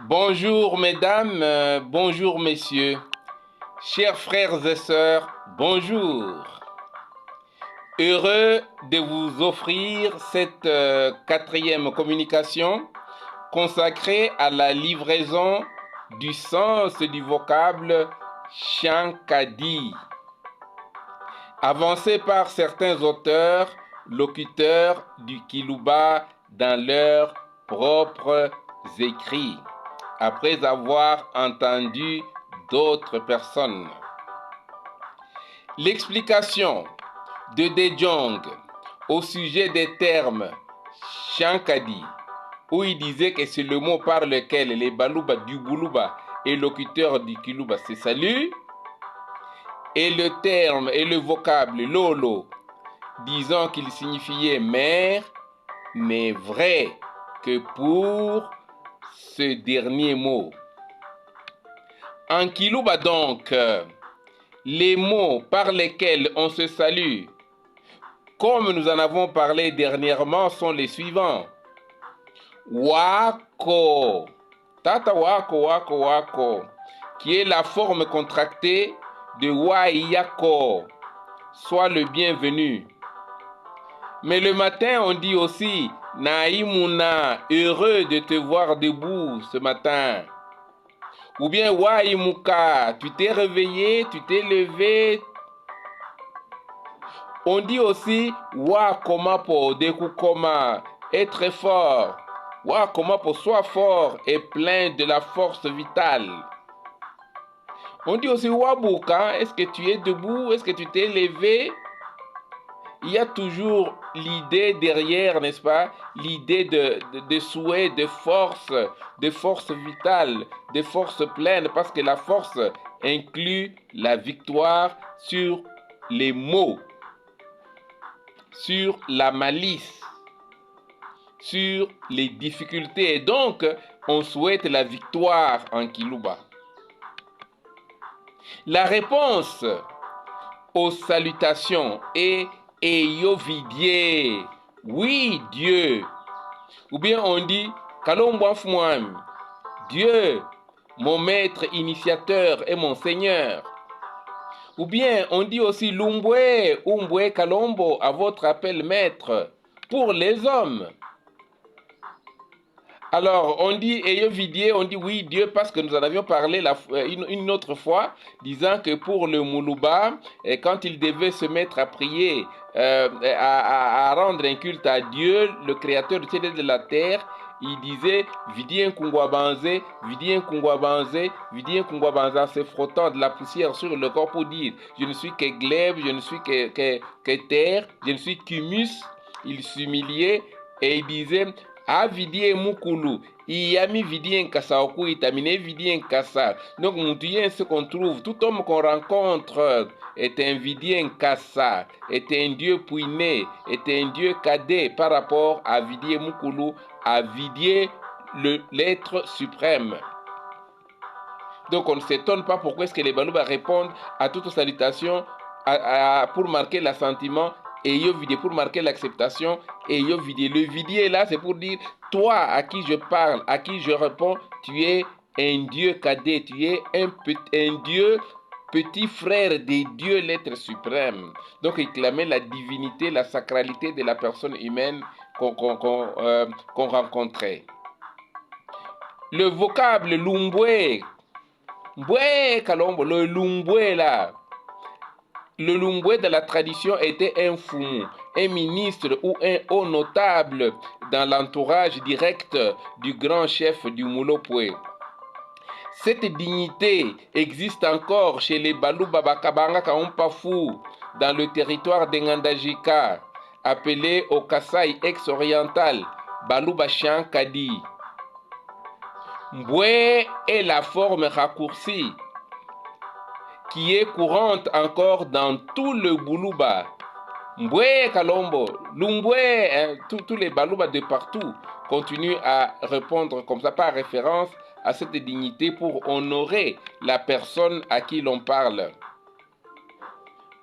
Bonjour mesdames, bonjour messieurs, chers frères et sœurs, bonjour. Heureux de vous offrir cette quatrième communication consacrée à la livraison du sens du vocable Shankadi, avancé par certains auteurs, locuteurs du Kiluba dans leurs propres écrits, après avoir entendu d'autres personnes. L'explication de De Jong au sujet des termes Shankadi, où il disait que c'est le mot par lequel les Baluba du Buluba et locuteurs du Kiluba se saluent, et le terme et le vocable Lolo, disant qu'il signifiait mère, n'est vrai que pour ce dernier mot. En Kiluba donc, les mots par lesquels on se salue, comme nous en avons parlé dernièrement, sont les suivants. Wako, tata wako, wako, wako, qui est la forme contractée de waiyako, soit le bienvenu. Mais le matin, on dit aussi Naïmouna, heureux de te voir debout ce matin. Ou bien Waimuka, tu t'es réveillé, tu t'es levé. On dit aussi Wakomapo, Dekukoma, être fort. Wakomapo, sois fort et plein de la force vitale. On dit aussi Wabuka, est-ce que tu es debout, est-ce que tu t'es levé? Il y a toujours l'idée derrière, n'est-ce pas? L'idée de souhait, de force vitale, de force pleine, parce que la force inclut la victoire sur les maux, sur la malice, sur les difficultés. Et donc, on souhaite la victoire en Kiluba. La réponse aux salutations est Eyovidie, oui Dieu. Ou bien on dit Kalombo Fouam, Dieu, mon maître initiateur et mon Seigneur. Ou bien on dit aussi Lumbwe, Umbwe Kalombo, à votre appel maître, pour les hommes. Alors, on dit Eyovidie, on dit oui Dieu, parce que nous en avions parlé une autre fois, disant que pour le Moulouba, quand il devait se mettre à prier, à rendre un culte à Dieu, le créateur du ciel et de la terre, il disait Vidien Kungwabanze, Vidien Kungwabanze, Vidien Kungwabanze, en se frottant de la poussière sur le corps pour dire je ne suis que glaive, je ne suis que terre, je ne suis qu'humus. Il s'humiliait et il disait avidie mukulu iyami vidien kasa oku itamine vidien kasa. Donc moutien, ce qu'on trouve, tout homme qu'on rencontre est un vidien kasa, est un dieu puiné, est un dieu cadet par rapport à vidie mukulu, à vidie l'être suprême. Donc on ne s'étonne pas pourquoi est-ce que les Balouba répondent à toute salutation pour marquer l'assentiment et yo vidé pour marquer l'acceptation et yo vidé. Le vidé là, c'est pour dire toi à qui je parle, à qui je réponds, tu es un Dieu cadet, tu es un Dieu petit frère des dieux, l'être suprême. Donc il clamait la divinité, la sacralité de la personne humaine qu'on rencontrait. Le vocable lumbwe, mbwe kalombo, le lumbwe là. Le Lumbwe de la tradition était un fou, un ministre ou un haut notable dans l'entourage direct du grand chef du Moulopoué. Cette dignité existe encore chez les Baluba Bakabanga Kaompafou dans le territoire d'Engandajika, appelé au Kasaï ex-oriental Baluba Shankadi. Mbwe est la forme raccourcie qui est courante encore dans tout le Buluba. Mbwe Kalombo, Lumbwe, tous les Baluba de partout continuent à répondre comme ça par référence à cette dignité pour honorer la personne à qui l'on parle.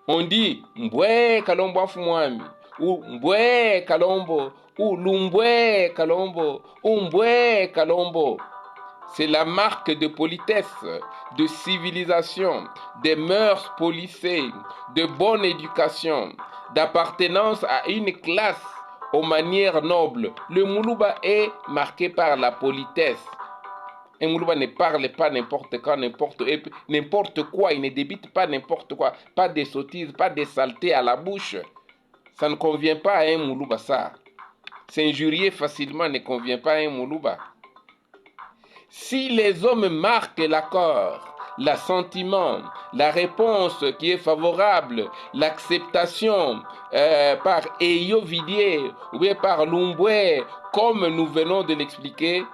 On dit Mbwe Kalombo Afumwami, ou Mbwe Kalombo, ou Lumbwe Kalombo, ou Mbwe Kalombo. C'est la marque de politesse, de civilisation, des mœurs policées, de bonne éducation, d'appartenance à une classe aux manières nobles. Le Moulouba est marqué par la politesse. Un Moulouba ne parle pas n'importe quand, n'importe quoi, il ne débite pas n'importe quoi, pas des sottises, pas des saletés à la bouche. Ça ne convient pas à un Moulouba, ça. S'injurier facilement ne convient pas à un Moulouba. Si les hommes marquent l'accord, l'assentiment, la réponse qui est favorable, l'acceptation par Eyo Vidier ou bien par Lumbwe, comme nous venons de l'expliquer,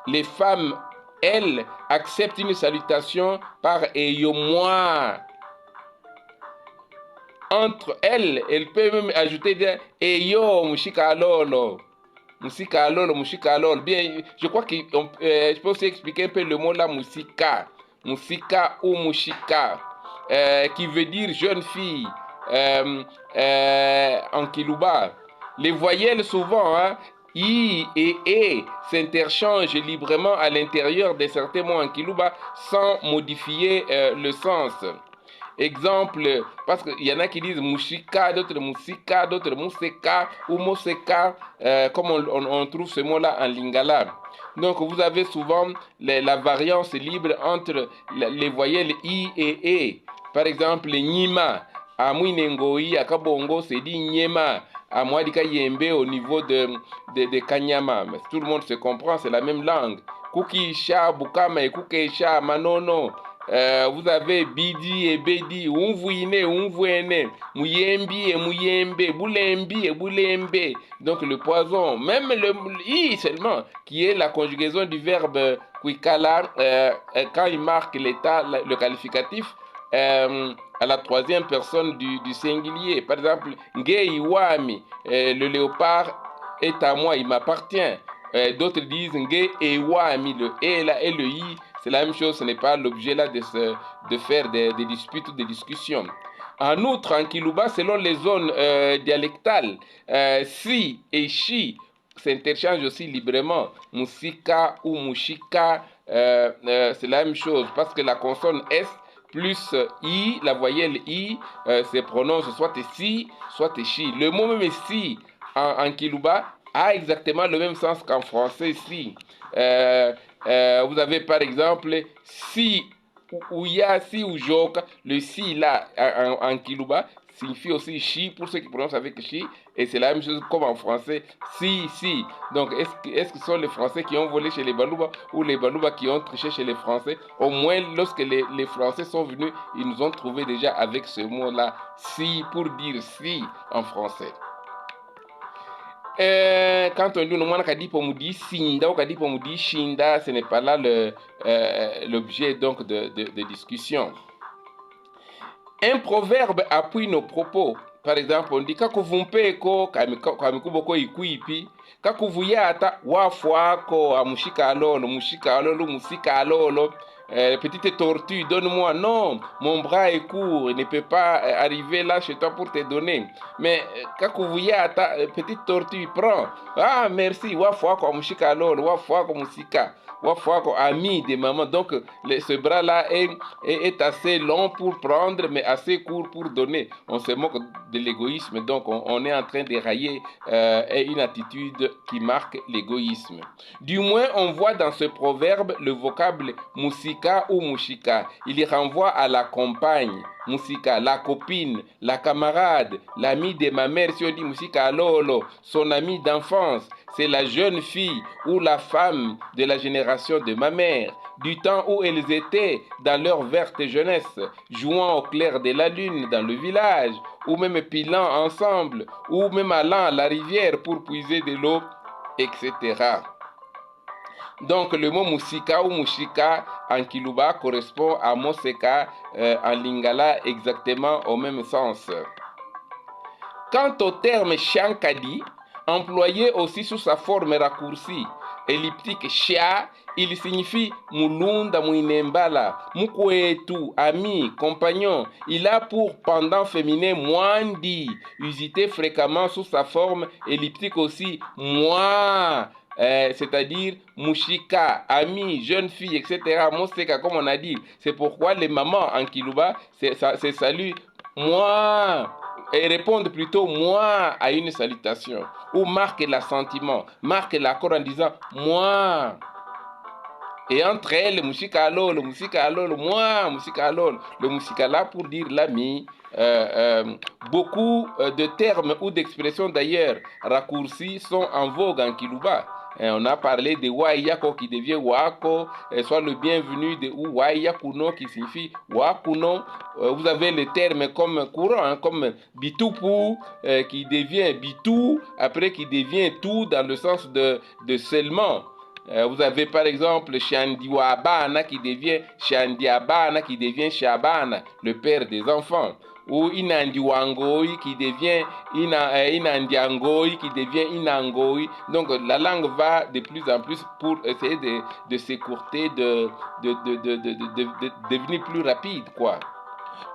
les femmes, elles, acceptent une salutation par Eyo moi. Entre elles, elles peuvent même ajouter Eyo Mushika Lolo. Musika lolo, musika lolo. Bien, je crois que je peux aussi expliquer un peu le mot là, musika. Musika ou mushika, qui veut dire jeune fille en kiluba. Les voyelles souvent, hein, I et E s'interchangent librement à l'intérieur de certains mots en kiluba sans modifier le sens. Exemple, parce qu'il y en a qui disent Mushika, d'autres Musika, d'autres Museka ou Moseka, comme on trouve ce mot-là en lingala. Donc vous avez souvent la variance libre entre les voyelles I et E. Par exemple, Nima, à Mouinengoi, à Kabongo, c'est dit Nyema, à Mouadika Yembe au niveau de Kanyama. Mais tout le monde se comprend, c'est la même langue. Kukisha, Bukama et Kukesha, Manono. Vous avez Bidi et Bedi, Unvuine, Unvuene, Muyembi et Muyembe, Boulembi et Boulembe. Donc le poison, même le I seulement, qui est la conjugaison du verbe Kwikala, quand il marque l'état, le qualificatif, à la troisième personne du singulier. Par exemple, Nge Iwami, le léopard est à moi, il m'appartient. D'autres disent Nge Iwami, le E là et le I. C'est la même chose, ce n'est pas l'objet là de faire des disputes ou des discussions. En outre, en Kiluba, selon les zones dialectales, si et chi s'interchangent aussi librement. Musika ou mushika, c'est la même chose parce que la consonne S plus I, la voyelle I, se prononce soit si, soit chi. Le mot même si en Kiluba a exactement le même sens qu'en français si. Vous avez par exemple si ou ya, si ou joka, le si là en Kiluba signifie aussi chi pour ceux qui prononcent avec chi, et c'est la même chose comme en français si, si. Donc est-ce que ce sont les Français qui ont volé chez les Balouba ou les Balouba qui ont triché chez les Français? Au moins lorsque les Français sont venus, ils nous ont trouvé déjà avec ce mot là si pour dire si en français. Quand on dit on dit pour dit sinda ou dit pour dit shinda, ce n'est pas là l'objet donc de discussion. Un proverbe appuie nos propos. Par exemple, on dit kakuvumpeko kamikuboko ikuipi kakuvuyata wafuako amushika alolo musika alolo. Petite tortue, donne-moi. Non, mon bras est court, il ne peut pas arriver là chez toi pour te donner. Mais kakuvuyata, petite tortue, prends. Ah, merci. Wafuako amushika alolo, wafuako musika. Wafuako ami de maman. Donc, ce bras-là est assez long pour prendre, mais assez court pour donner. On se moque de l'égoïsme, donc on est en train de railler une attitude qui marque l'égoïsme. Du moins, on voit dans ce proverbe le vocable musika ou mushika. Il y renvoie à la compagne. Musika, la copine, la camarade, l'ami de ma mère, si on dit musika lolo, son ami d'enfance, c'est la jeune fille ou la femme de la génération de ma mère, du temps où elles étaient dans leur verte jeunesse, jouant au clair de la lune dans le village, ou même pilant ensemble, ou même allant à la rivière pour puiser de l'eau, etc. Donc le mot musika ou mushika en Kiluba correspond à moseka en lingala exactement au même sens. Quant au terme shankadi, employé aussi sous sa forme raccourcie, elliptique sha, il signifie mulunda muinembala, mukwetu, ami, compagnon. Il a pour pendant féminin mwandi, usité fréquemment sous sa forme elliptique aussi moi. c'est-à-dire Mushika, ami, jeune fille, etc. Moseka, comme on a dit. C'est pourquoi les mamans en Kiluba, c'est salut moi, et répondent plutôt moi à une salutation, ou marquent l'assentiment, marquent l'accord en disant moi. Et entre elles, le musikalo, le moi, musikalo, le musikala pour dire l'ami. Beaucoup de termes ou d'expressions d'ailleurs raccourcis sont en vogue en Kiluba. On a parlé de Waiyako qui devient Wako, soit le bienvenu de Waiyakuno qui signifie Wakuno. Vous avez les termes comme courant, hein, comme Bitupu qui devient Bitu, après qui devient tout dans le sens de seulement. Vous avez par exemple Shandiwabana qui devient Shandiabana qui devient Shabana, le père des enfants. Ou Inandiwangoi qui devient Inandiangoi qui devient Inangoi. Donc la langue va de plus en plus pour essayer de s'écourter, de devenir plus rapide, quoi.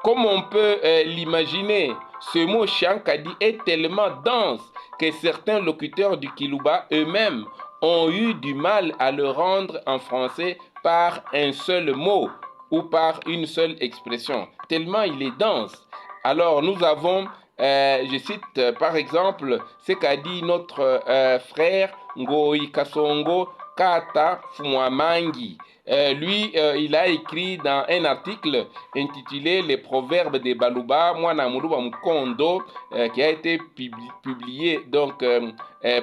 Comme on peut l'imaginer, ce mot Shankadi est tellement dense que certains locuteurs du Kiluba eux-mêmes ont eu du mal à le rendre en français par un seul mot ou par une seule expression, tellement il est dense. Alors nous avons, je cite par exemple ce qu'a dit notre frère Ngoi Kasongo Kata Fumwamangi. Lui, il a écrit dans un article intitulé Les proverbes des Baluba, Mwana Muluba Mukondo, qui a été publié donc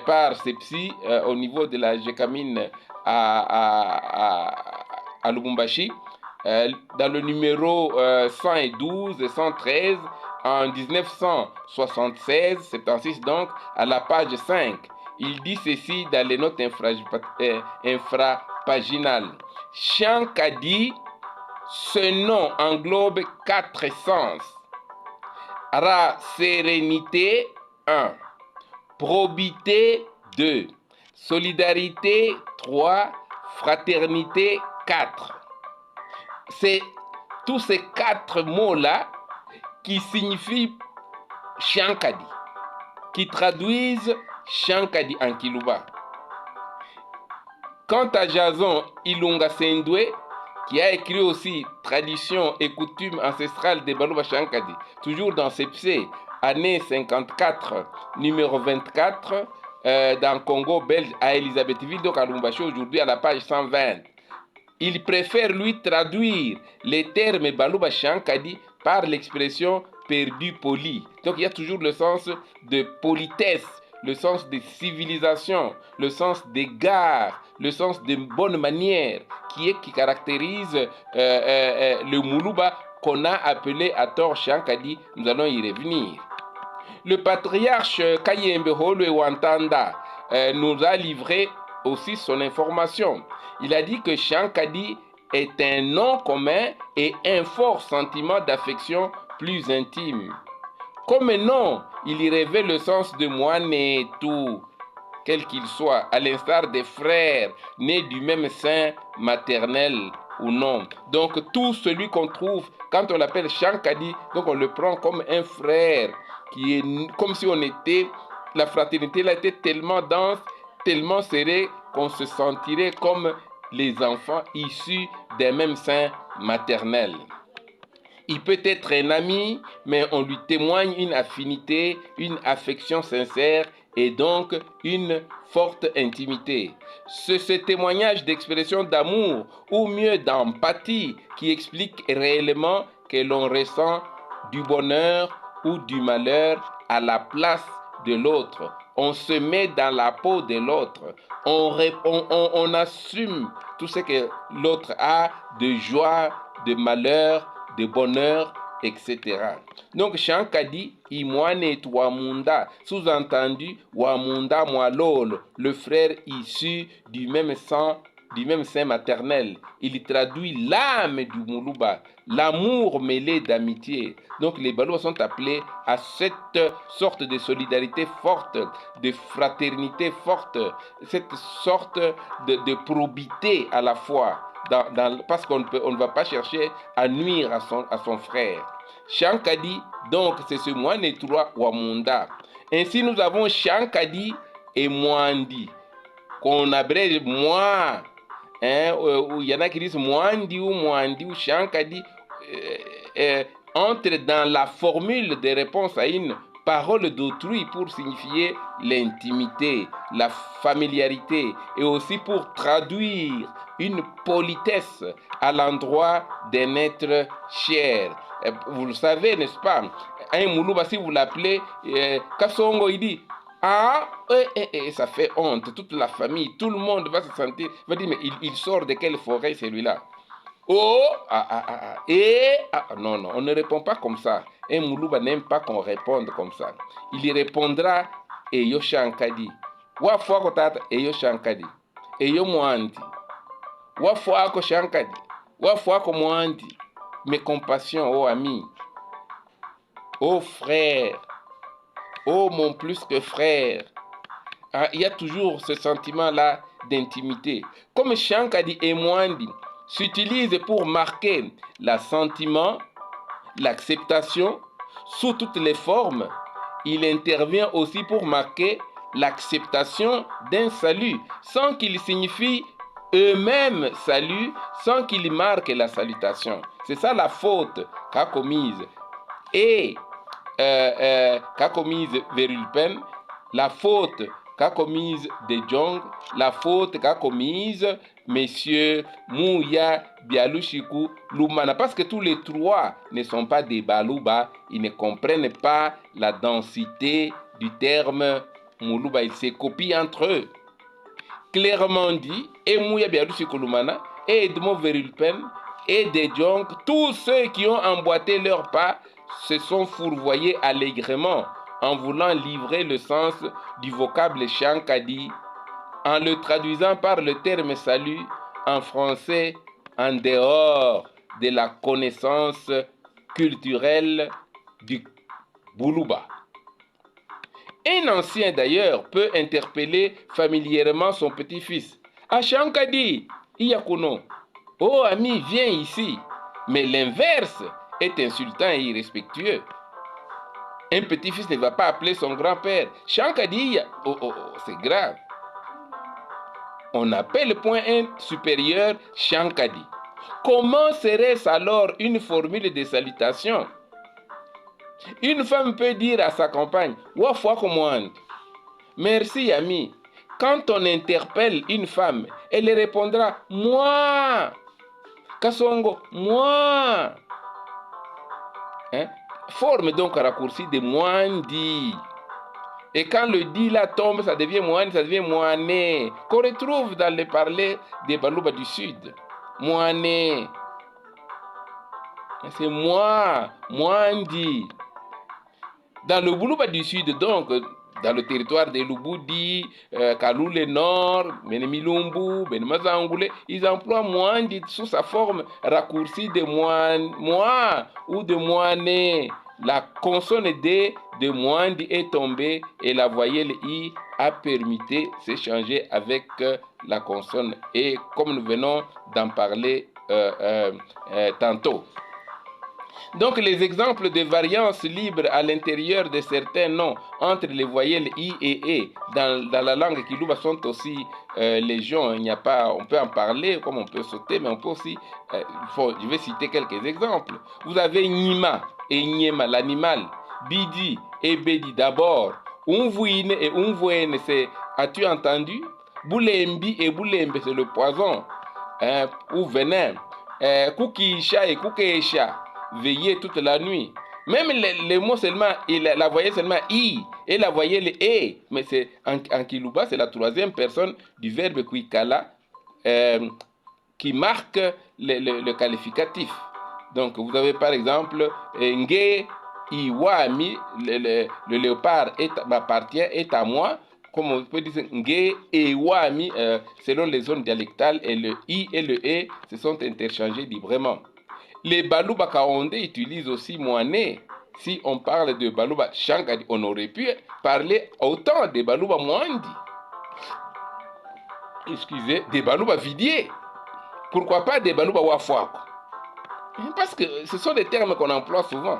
par CEPSI au niveau de la Jekamine à Lubumbashi, dans le numéro 112 et 113 en 1976, 76 donc, à la page 5. Il dit ceci dans les notes infrapaginales. Shankadi, ce nom englobe 4 sens. Sérénité 1, probité 2, solidarité 3, fraternité 4. C'est tous ces 4 mots-là qui signifient Shankadi, qui traduisent Shankadi en Kiluba. Quant à Jason Ilunga Sendwe, qui a écrit aussi Tradition et coutumes ancestrales des Baluba Shankadi, toujours dans CEPSE, année 54, numéro 24, dans Congo belge à Elisabethville, donc à Lubumbashi, aujourd'hui à la page 120. Il préfère lui traduire les termes Baluba Shankadi par l'expression perdu poli. Donc il y a toujours le sens de politesse, le sens de civilisation, le sens d'égard, le sens de bonne manière qui caractérise le Muluba qu'on a appelé à tort Shankadi. Nous allons y revenir. Le patriarche Kayembe Holwe Wantanda nous a livré aussi son information. Il a dit que Shankadi est un nom commun et un fort sentiment d'affection plus intime. Comme nom, il y révèle le sens de moine et tout, quel qu'il soit, à l'instar des frères nés du même sein maternel ou non. Donc tout celui qu'on trouve, quand on l'appelle Shankadi, donc on le prend comme un frère, qui est comme si on était, la fraternité là était tellement dense, tellement serrée, qu'on se sentirait comme les enfants issus d'un même sein maternel. Il peut être un ami, mais on lui témoigne une affinité, une affection sincère et donc une forte intimité. C'est ce témoignage d'expression d'amour ou mieux d'empathie qui explique réellement que l'on ressent du bonheur ou du malheur à la place de l'autre. On se met dans la peau de l'autre. On assume tout ce que l'autre a de joie, de malheur, de bonheur, etc. Donc Shankadi, Imwane Wamunda, sous-entendu Wamunda Mwalolo, le frère issu du même sang, du même sein maternel. Il traduit l'âme du Muluba, l'amour mêlé d'amitié. Donc les Balouas sont appelés à cette sorte de solidarité forte, de fraternité forte, cette sorte de probité à la fois. Parce qu'on ne va pas chercher à nuire à son frère. Shankadi, donc, c'est ce moine étroit Wamunda. Ainsi, nous avons Shankadi et Mwandi. qu'on abrège moi. Hein, il y en a qui disent Mwandi ou Shankadi, entre dans la formule de réponse à une parole d'autrui pour signifier l'intimité, la familiarité et aussi pour traduire une politesse à l'endroit d'un être cher. Vous le savez, n'est-ce pas? Un Moulouba, si vous l'appelez, Kassongo, il dit ah, ça fait honte. Toute la famille, tout le monde va se sentir, va dire, mais il sort de quelle forêt celui-là? Oh, non, non, on ne répond pas comme ça. Un Moulouba n'aime pas qu'on réponde comme ça. Il y répondra, Eyo Shankadi. Wafwa kotata, Eyo Shankadi. Eyo Mwandi. Wafwa ko Shankadi. Wafwa ko Mwandi. Mes compassions, oh ami. Oh frère. Oh mon plus que frère. Ah, il y a toujours ce sentiment-là d'intimité. Comme Shankadi et Mwandi s'utilise pour marquer l'assentiment, l'acceptation sous toutes les formes, il intervient aussi pour marquer l'acceptation d'un salut, sans qu'il signifie eux-mêmes salut, sans qu'il marque la salutation. C'est ça la faute qu'a commise. Et qu'a commise Verulpen, la faute qu'a commise De Jong, la faute qu'a commise Messieurs Mouya, Bialushiku, Lumana, parce que tous les trois ne sont pas des Balouba, ils ne comprennent pas la densité du terme Moulouba, ils se copient entre eux. Clairement dit, et Mouya, Bialushiku, Lumana, et Edmond Verulpen, et De Jong, tous ceux qui ont emboîté leur pas se sont fourvoyés allègrement en voulant livrer le sens du vocable Shankadi en le traduisant par le terme salut en français en dehors de la connaissance culturelle du Boulouba. Un ancien d'ailleurs peut interpeller familièrement son petit-fils. Ah Shankadi, Iyakuno, oh ami, viens ici. Mais l'inverse est insultant et irrespectueux. Un petit-fils ne va pas appeler son grand-père. Shankadi, c'est grave. On appelle le point 1 supérieur Shankadi. Comment serait-ce alors une formule de salutation? Une femme peut dire à sa compagne, Wafwa Komwand. Merci ami. Quand on interpelle une femme, elle répondra, moi. Kasongo, moi. Hein? Forme donc raccourci de Mwandi. Et quand le dit là tombe, ça devient Mwani, ça devient Mouané, qu'on retrouve dans les parlers des Balouba du Sud. Mouané. C'est moi, Mwandi. Dans le Boulouba du Sud, donc, dans le territoire des Luboudi, Kaloule Nord, Benemilumbu, Benemazangoulé, ils emploient Mwandi sous sa forme raccourcie de moi ou de Mouané. La consonne D de Mwandi est tombée et la voyelle I a permis de s'échanger avec la consonne E, comme nous venons d'en parler tantôt. Donc les exemples de variances libres à l'intérieur de certains noms entre les voyelles I et E dans la langue Kilouba sont aussi légion. Il n'y a pas, on peut en parler comme on peut sauter, mais on peut aussi, je vais citer quelques exemples. Vous avez Nima et Nyema, l'animal, Bidi et Bedi d'abord, Unvuine et Unvuene, c'est as-tu entendu? Boulembi et Boulembe, c'est le poison ou venin. Kukisha et Kukeisha, veiller toute la nuit. Même les mots seulement, la voyelle seulement I et la voyelle E, mais c'est en Kilouba, c'est la troisième personne du verbe Kwikala qui marque le qualificatif. Donc vous avez par exemple Nge Iwami, le léopard m'appartient, est à moi. Comme on peut dire Nge et Iwami, selon les zones dialectales, et le I et le E se sont interchangés librement. Les Balouba Kaonde utilisent aussi Mouané. Si on parle de Balouba Shankadi, on aurait pu parler autant de Balouba Mwandi. Excusez, des Balouba Vidier. Pourquoi pas des Balouba Wafwa? Parce que ce sont des termes qu'on emploie souvent.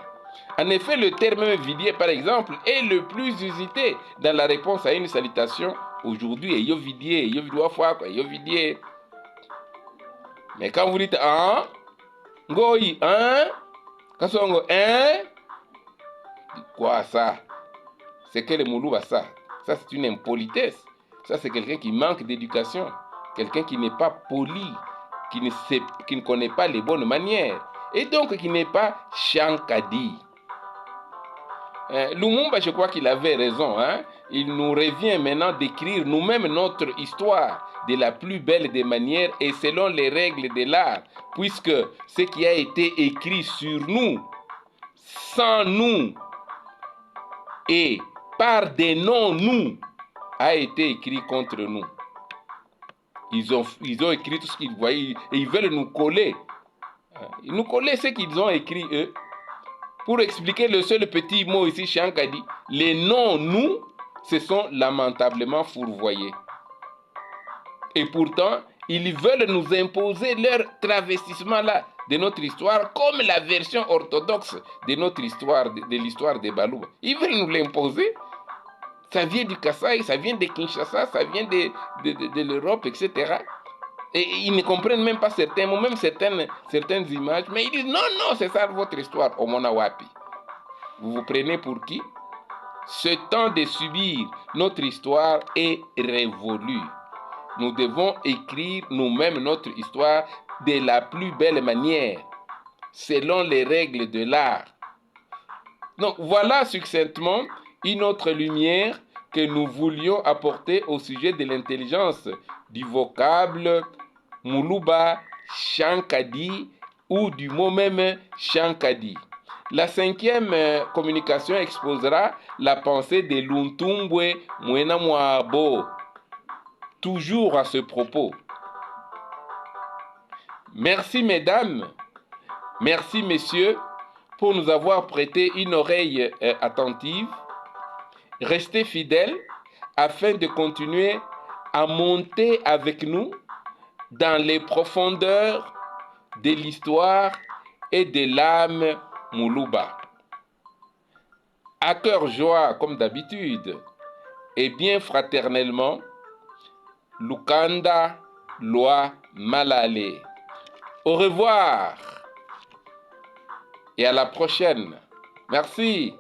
En effet, le terme Vidier, par exemple, est le plus usité dans la réponse à une salutation Aujourd'hui, et Yovidie, Yovidie fois quoi, Yovidie. Mais quand vous dites hein, Ngoi, hein, Kasongo, hein, quoi ça? C'est que le Moulouba ça? Ça c'est une impolitesse. Ça c'est quelqu'un qui manque d'éducation, quelqu'un qui n'est pas poli, qui ne connaît pas les bonnes manières, et donc qui n'est pas Shankadi. Lumumba, je crois qu'il avait raison. Hein? Il nous revient maintenant d'écrire nous-mêmes notre histoire de la plus belle des manières et selon les règles de l'art, puisque ce qui a été écrit sur nous, sans nous et par des non-nous, a été écrit contre nous. Ils ont écrit tout ce qu'ils voyaient et ils veulent nous coller. Ils nous coller ce qu'ils ont écrit eux. Pour expliquer le seul petit mot ici, Shank a dit, les non-nous se sont lamentablement fourvoyés. Et pourtant, ils veulent nous imposer leur travestissement là de notre histoire comme la version orthodoxe de notre histoire, de l'histoire des Balouba. Ils veulent nous l'imposer. Ça vient du Kasaï, ça vient de Kinshasa, ça vient de l'Europe, etc. Et ils ne comprennent même pas certains mots, même certaines images, mais ils disent non, non, c'est ça votre histoire, au Monawapi. Vous vous prenez pour qui? Ce temps de subir notre histoire est révolu. Nous devons écrire nous-mêmes notre histoire de la plus belle manière, selon les règles de l'art. Donc voilà succinctement une autre lumière que nous voulions apporter au sujet de l'intelligence du vocable Moulouba Shankadi ou du mot même Shankadi. La cinquième communication exposera la pensée de Luntumbwe Mwena Mwabo, toujours à ce propos. Merci mesdames, merci messieurs pour nous avoir prêté une oreille attentive. Restez fidèles afin de continuer à monter avec nous dans les profondeurs de l'histoire et de l'âme Moulouba. À cœur joie comme d'habitude et bien fraternellement, Lukanda Loi Malale. Au revoir et à la prochaine. Merci.